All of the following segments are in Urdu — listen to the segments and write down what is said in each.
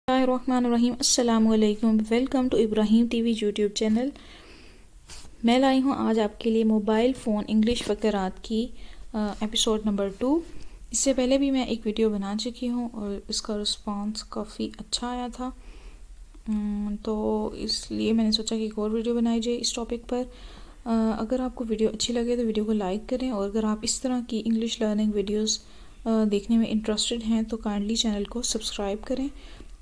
اللہ الرحمن الرحیم۔ السلام علیکم، welcome to Ibrahim T V YouTube channel. میں لائی ہوں آج آپ کے لیے موبائل فون انگلش فقرات کی ایپیسوڈ نمبر 2۔ اس سے پہلے بھی میں ایک ویڈیو بنا چکی ہوں اور اس کا رسپانس کافی اچھا آیا تھا، تو اس لیے میں نے سوچا کہ ایک اور ویڈیو بنائی جائے اس ٹاپک پر۔ اگر آپ کو ویڈیو اچھی لگے تو ویڈیو کو لائک کریں، اور اگر آپ اس طرح کی انگلش لرننگ ویڈیوز دیکھنے میں انٹرسٹڈ ہیں تو کائنڈلی چینل کو سبسکرائب کریں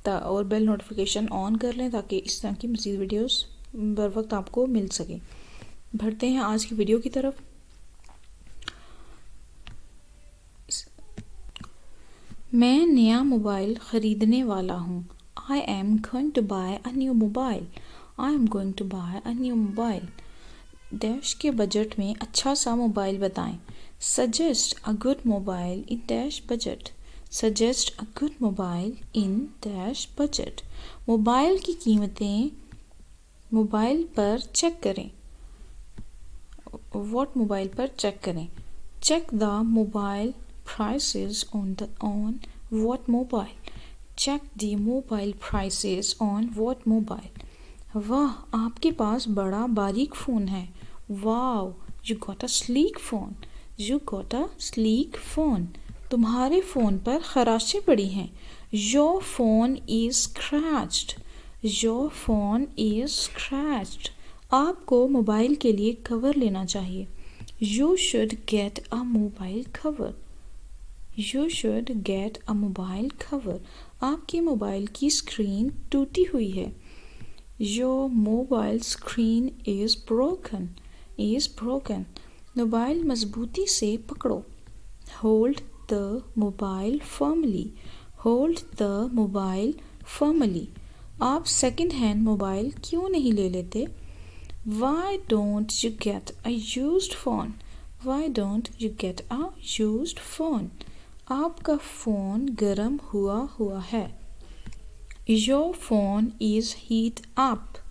اور بیل نوٹیفیکیشن آن کر لیں تاکہ اس طرح کی مزید ویڈیوز بر وقت آپ کو مل سکیں۔ بڑھتے ہیں آج کی ویڈیو کی طرف۔ میں نیا موبائل خریدنے والا ہوں۔ I am going to buy a new mobile. I am going to buy a new mobile. Dash کے بجٹ میں اچھا سا موبائل بتائیں۔ Suggest a good mobile in dash budget. Suggest a good mobile in dash budget. Mobile کی قیمتیں موبائل پر چیک کریں۔ What موبائل پر چیک کریں؟ Check the mobile prices on what mobile. Check the mobile prices on what mobile. واہ، آپ کے پاس بڑا باریک فون ہے۔ Wow, you got a sleek phone. You got a sleek phone. تمہارے فون پر خراشیں پڑی ہیں۔ Your phone is scratched. Your phone is scratched. آپ کو موبائل کے لیے کور لینا چاہیے۔ You should get a mobile cover. You should get a mobile cover. آپ کے موبائل کی اسکرین ٹوٹی ہوئی ہے۔ Your mobile screen is broken. Is broken. Mobile مضبوطی سے پکڑو۔ Hold the mobile firmly. Hold the mobile firmly. آپ سیکنڈ ہینڈ موبائل کیوں نہیں لے لیتے؟ Why don't you get a used phone? Why don't you get a used phone? آپ کا فون گرم ہوا ہے۔ Your phone is heat up.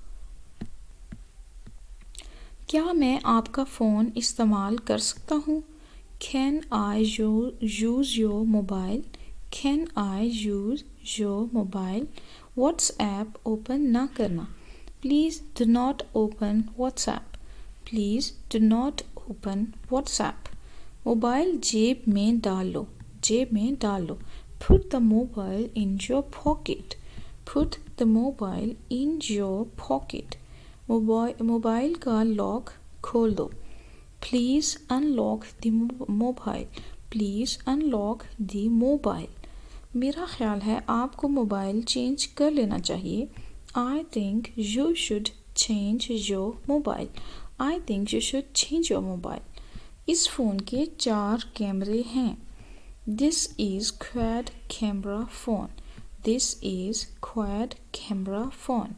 کیا میں آپ کا فون استعمال کر سکتا ہوں؟ Can I use your mobile? Can I use your mobile? WhatsApp open نہ کرنا۔ Please do not open WhatsApp. Please do not open WhatsApp. Mobile جیب میں ڈال لو۔ جیب میں ڈال لو۔ Put the mobile in your pocket. Put the mobile in your pocket. Mobile کا لاک کھول دو۔ Please unlock the mobile. Please unlock the mobile. میرا خیال ہے آپ کو موبائل چینج کر لینا چاہیے۔ I think you should change your mobile. I think you should change your mobile. اس فون کے 4 کیمرے ہیں۔ This is quad camera phone. This is quad camera phone.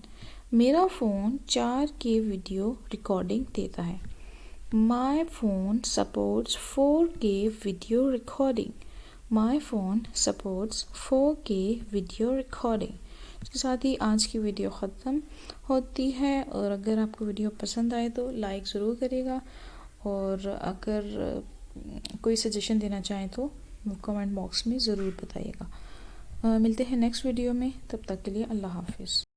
میرا فون 4K ویڈیو ریکارڈنگ دیتا ہے۔ My phone supports 4K video recording. My phone supports 4K video recording. اس کے ساتھ ہی آج کی ویڈیو ختم ہوتی ہے، اور اگر آپ کو ویڈیو پسند آئے تو لائک ضرور کرے گا، اور اگر کوئی سجیشن دینا چاہیں تو کمنٹ باکس میں ضرور بتائیے گا۔ ملتے ہیں نیکسٹ ویڈیو میں، تب تک کے لیے اللہ حافظ۔